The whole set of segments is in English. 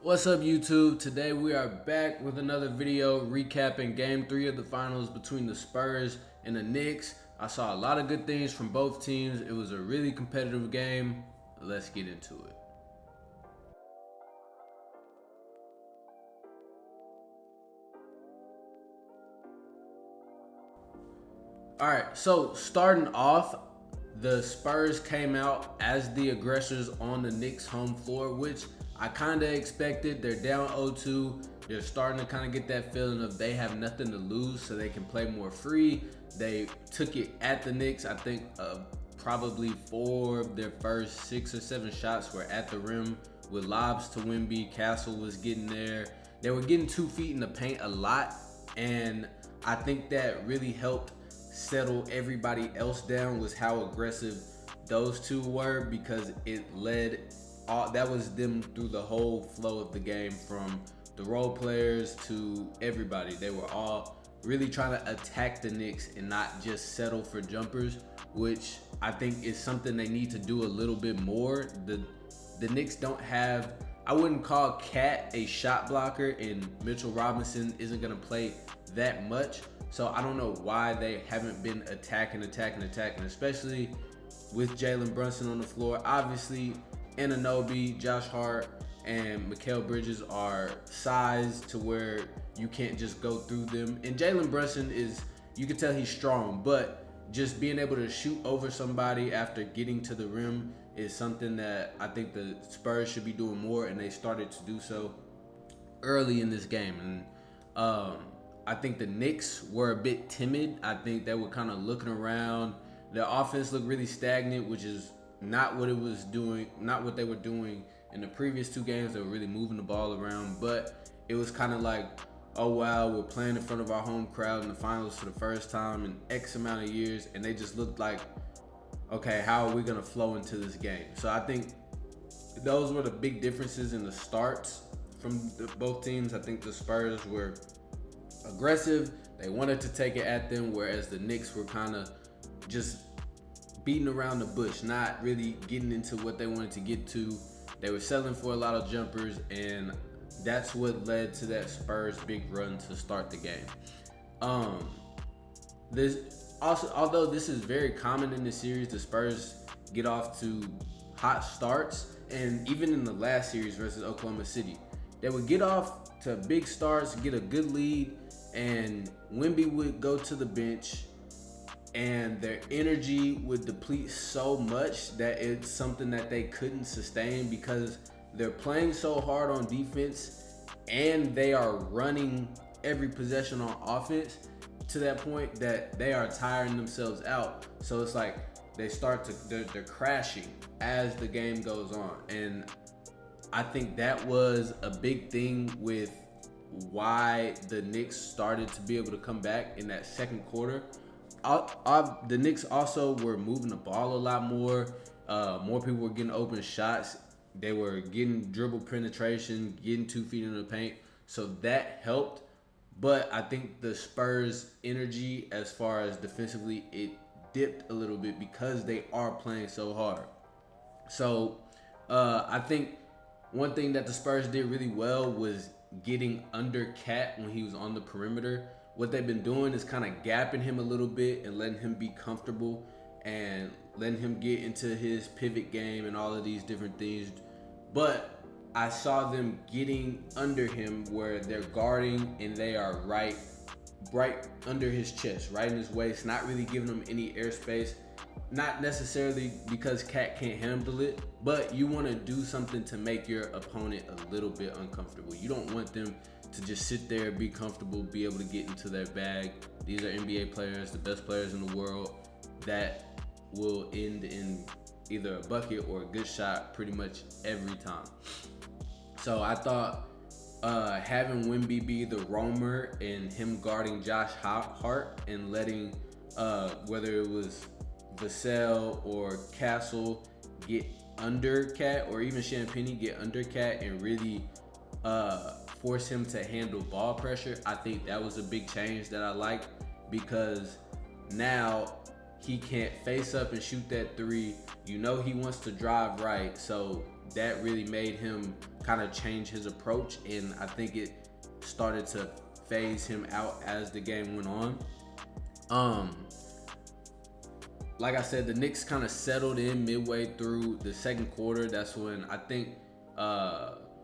What's up, YouTube? Today we are back with another video recapping game 3 of the finals between the Spurs and the Knicks. I saw a lot of good things from both teams. It was a really competitive game. Let's get into it. All right, so starting off, the Spurs came out as the aggressors on the Knicks home floor, which I kind of expected. They're down 0-2. They're starting to kind of get that feeling of they have nothing to lose, so they can play more free. They took it at the Knicks. I think probably 4 of their first 6 or 7 shots were at the rim with lobs to Wemby. Castle was getting there. They were getting 2 feet in the paint a lot, and I think that really helped settle everybody else down was how aggressive those two were, because it led that was them through the whole flow of the game, from the role players to everybody. They were all really trying to attack the Knicks and not just settle for jumpers, which I think is something they need to do a little bit more. The Knicks don't have, I wouldn't call Cat a shot blocker, and Mitchell Robinson isn't going to play that much. So I don't know why they haven't been attacking, especially with Jalen Brunson on the floor. Obviously, Anunoby, Josh Hart, and Mikal Bridges are sized to where you can't just go through them. And Jalen Brunson is, you can tell he's strong, but just being able to shoot over somebody after getting to the rim is something that I think the Spurs should be doing more, and they started to do so early in this game. And I think the Knicks were a bit timid. I think they were kind of looking around. Their offense looked really stagnant, which is not what it was doing, not what they were doing in the previous 2 games. They were really moving the ball around, but it was kind of like, oh wow, we're playing in front of our home crowd in the finals for the first time in X amount of years, and they just looked like, okay, how are we gonna flow into this game? So I think those were the big differences in the starts from both teams. I think the Spurs were aggressive. They wanted to take it at them, whereas the Knicks were kind of just beating around the bush, not really getting into what they wanted to get to. They were settling for a lot of jumpers, and that's what led to that Spurs big run to start the game. Although this is very common in the series, the Spurs get off to hot starts, and even in the last series versus Oklahoma City, they would get off to big starts, get a good lead, and Wemby would go to the bench, and their energy would deplete so much that it's something that they couldn't sustain, because they're playing so hard on defense and they are running every possession on offense to that point that they are tiring themselves out. So it's like they start to, they're crashing as the game goes on. And I think that was a big thing with why the Knicks started to be able to come back in that second quarter. The Knicks also were moving the ball a lot more. More people were getting open shots. They were getting dribble penetration, getting 2 feet in the paint. So that helped. But I think the Spurs' energy as far as defensively, it dipped a little bit because they are playing so hard. So I think one thing that the Spurs did really well was getting under Cat when he was on the perimeter. What they've been doing is kind of gapping him a little bit and letting him be comfortable and letting him get into his pivot game and all of these different things. But I saw them getting under him where they're guarding and they are right under his chest, right in his waist, not really giving him any airspace. Not necessarily because Cat can't handle it, but you want to do something to make your opponent a little bit uncomfortable. You don't want them to just sit there, be comfortable, be able to get into their bag. These are NBA players, the best players in the world, that will end in either a bucket or a good shot pretty much every time. So I thought having Wemby be the roamer and him guarding Josh Hart and letting whether it was Vassell or Castle get under Cat, or even Champagnie get under Cat and really force him to handle ball pressure, I think that was a big change that I like, because now he can't face up and shoot that 3. You know he wants to drive right, so that really made him kind of change his approach, and I think it started to phase him out as the game went on. Like I said, the Knicks kind of settled in midway through the second quarter. That's when I think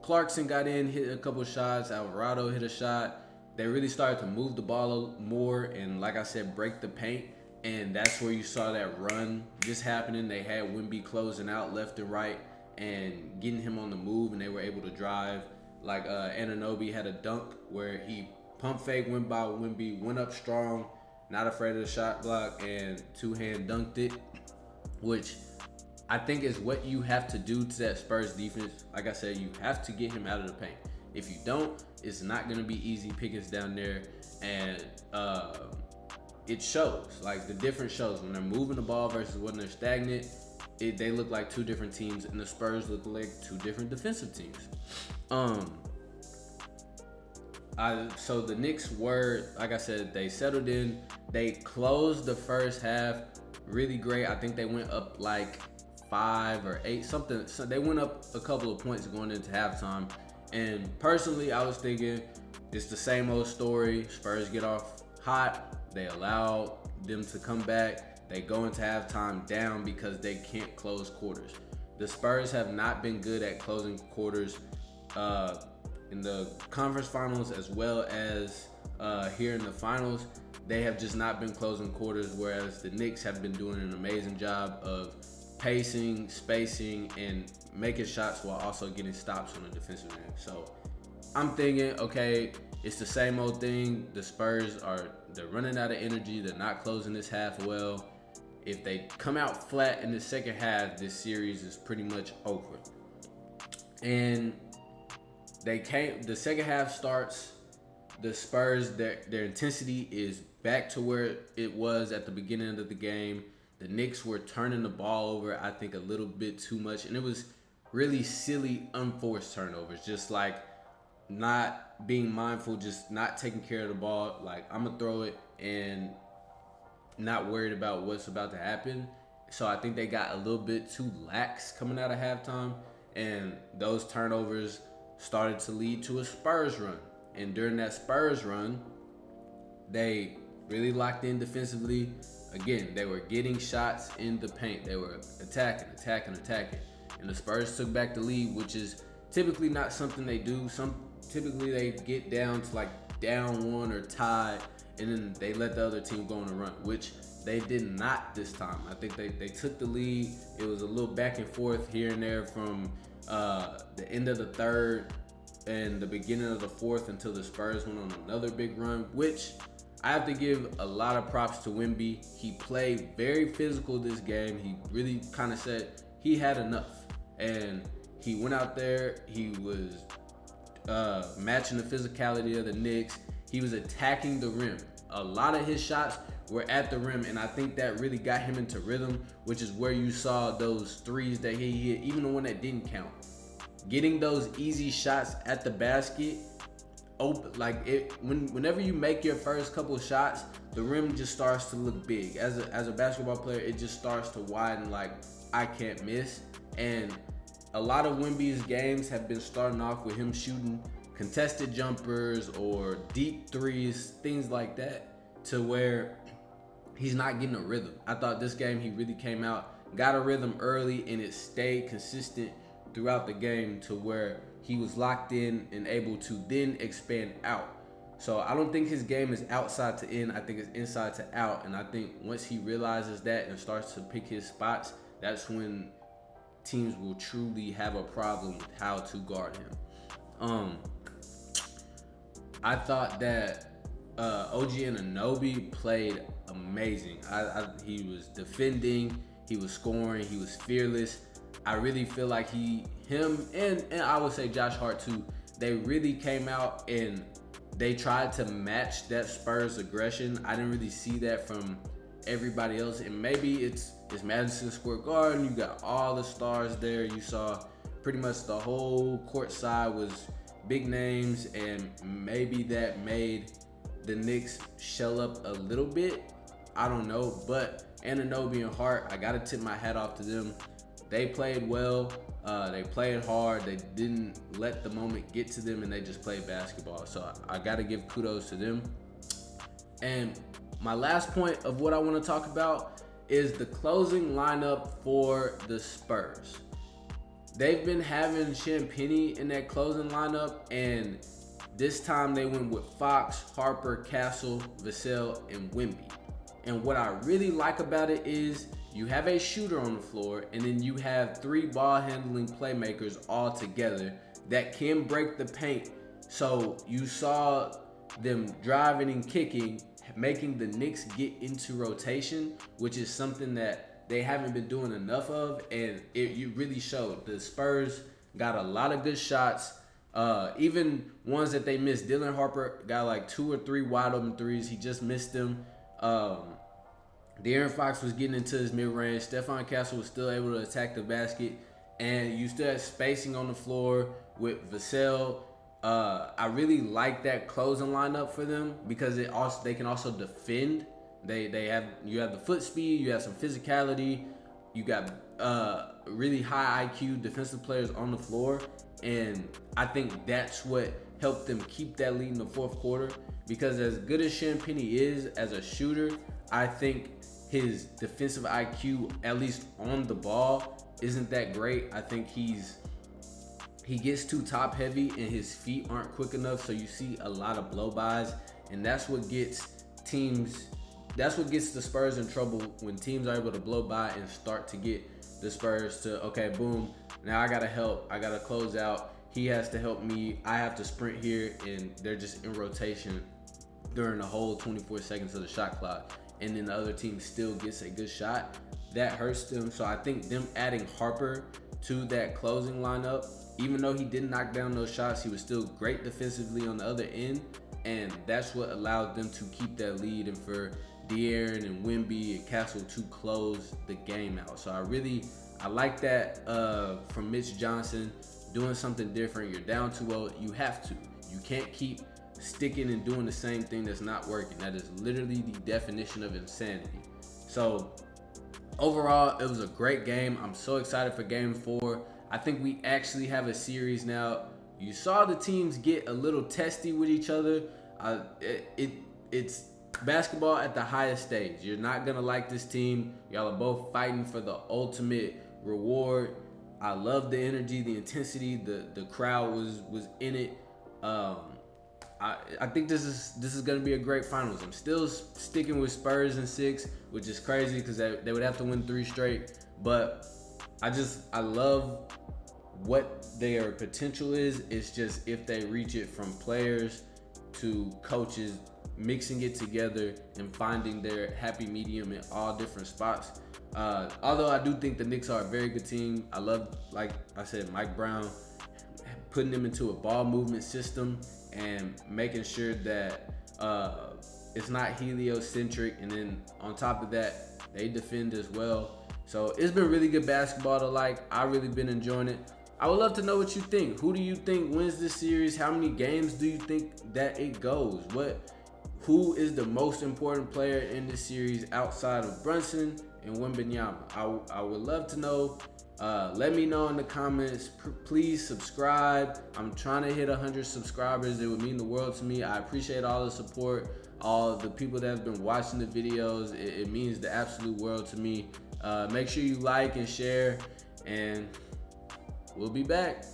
Clarkson got in, hit a couple shots. Alvarado hit a shot. They really started to move the ball more and, like I said, break the paint. And that's where you saw that run just happening. They had Wemby closing out left and right and getting him on the move, and they were able to drive. Like Anunoby had a dunk where he pump fake, went by Wemby, went up strong, not afraid of the shot block, and two-hand dunked it, which I think is what you have to do to that Spurs defense. Like I said, you have to get him out of the paint. If you don't, it's not going to be easy pickings down there, and it shows. Like, the difference shows when they're moving the ball versus when they're stagnant. They look like two different teams, and the Spurs look like two different defensive teams. So the Knicks were, like I said, they settled in. They closed the first half really great. I think they went up like 5 or 8, something. So they went up a couple of points going into halftime. And personally, I was thinking it's the same old story. Spurs get off hot. They allow them to come back. They go into halftime down because they can't close quarters. The Spurs have not been good at closing quarters in the conference finals as well as here in the finals. They have just not been closing quarters, whereas the Knicks have been doing an amazing job of pacing, spacing, and making shots while also getting stops on the defensive end. So I'm thinking, okay, it's the same old thing. The Spurs they're running out of energy. They're not closing this half well. If they come out flat in the second half, this series is pretty much over. And the second half starts, the Spurs, their intensity is back to where it was at the beginning of the game. The Knicks were turning the ball over, I think, a little bit too much. And it was really silly, unforced turnovers. Just like not being mindful, just not taking care of the ball. Like, I'm going to throw it and not worried about what's about to happen. So I think they got a little bit too lax coming out of halftime. And those turnovers started to lead to a Spurs run. And during that Spurs run, they really locked in defensively. Again, they were getting shots in the paint. They were attacking. And the Spurs took back the lead, which is typically not something they do. Typically they get down to like down 1 or tied, and then they let the other team go on a run, which they did not this time. I think they took the lead. It was a little back and forth here and there from the end of the third and the beginning of the fourth until the Spurs went on another big run, which I have to give a lot of props to Wemby. He played very physical this game. He really kind of said he had enough. And he went out there. He was matching the physicality of the Knicks. He was attacking the rim. A lot of his shots were at the rim, and I think that really got him into rhythm, which is where you saw those threes that he hit, even the one that didn't count. Getting those easy shots at the basket, whenever you make your first couple of shots, the rim just starts to look big. As a basketball player, it just starts to widen, like, I can't miss. And a lot of Wemby's games have been starting off with him shooting contested jumpers or deep threes, things like that, to where he's not getting a rhythm. I thought this game he really came out, got a rhythm early, and it stayed consistent throughout the game to where he was locked in and able to then expand out. So I don't think his game is outside to in. I think it's inside to out. And I think once he realizes that and starts to pick his spots, that's when teams will truly have a problem with how to guard him. I thought that OG Anunoby played amazing. He was defending, he was scoring, he was fearless. I really feel like him and I would say Josh Hart too, they really came out and they tried to match that Spurs aggression. I didn't really see that from everybody else, and maybe it's Madison Square Garden. You got all the stars there. You saw pretty much the whole court side was big names, and maybe that made the Knicks shell up a little bit. I don't know, but Anunoby and Hart, I gotta tip my hat off to them. They played well. They played hard. They didn't let the moment get to them, and they just played basketball. So I got to give kudos to them. And my last point of what I want to talk about is the closing lineup for the Spurs. They've been having Champagnie in that closing lineup, and this time they went with Fox, Harper, Castle, Vassell, and Wemby. And what I really like about it is you have a shooter on the floor, and then you have 3 ball handling playmakers all together that can break the paint. So you saw them driving and kicking, making the Knicks get into rotation, which is something that they haven't been doing enough of, and you really showed. The Spurs got a lot of good shots, even ones that they missed. Dylan Harper got like 2 or 3 wide open threes. He just missed them. De'Aaron Fox was getting into his mid-range. Stephon Castle was still able to attack the basket, and you still had spacing on the floor with Vassell. I really like that closing lineup for them because they can also defend. You have the foot speed, you have some physicality, you got really high IQ defensive players on the floor, and I think that's what helped them keep that lead in the fourth quarter. Because as good as Champagnie is as a shooter, I think his defensive IQ, at least on the ball, isn't that great. I think he gets too top heavy and his feet aren't quick enough, so you see a lot of blow-bys, and that's what gets the Spurs in trouble when teams are able to blow by and start to get the Spurs to, okay, boom, now I gotta help, I gotta close out, he has to help me, I have to sprint here, and they're just in rotation during the whole 24 seconds of the shot clock, and then the other team still gets a good shot. That hurts them. So I think them adding Harper to that closing lineup, even though he didn't knock down those shots, he was still great defensively on the other end, and that's what allowed them to keep that lead and for De'Aaron and Wemby and Castle to close the game out. So I like that from Mitch Johnson, doing something different. You're down 2-0, you have to. You can't keep sticking and doing the same thing that's not working. That is literally the definition of insanity. So overall, it was a great game. I'm so excited for game 4. I think we actually have a series now. You saw the teams get a little testy with each other. It's basketball at the highest stage. You're not gonna like this team. Y'all are both fighting for the ultimate reward. I love the energy, the intensity. The crowd was in it. I think this is gonna be a great finals. I'm still sticking with Spurs in 6, which is crazy because they would have to win 3 straight. But I love what their potential is. It's just if they reach it from players to coaches, mixing it together and finding their happy medium in all different spots. Although I do think the Knicks are a very good team. I love, like I said, Mike Brown, putting them into a ball movement system and making sure that it's not heliocentric, and then on top of that, they defend as well. So it's been really good basketball to like. I've really been enjoying it. I would love to know what you think. Who do you think wins this series? How many games do you think that it goes? Who is the most important player in this series outside of Brunson and Wembanyama? I would love to know. Let me know in the comments. Please subscribe. I'm trying to hit 100 subscribers. It would mean the world to me. I appreciate all the support, all the people that have been watching the videos. It means the absolute world to me. Make sure you like and share, and we'll be back.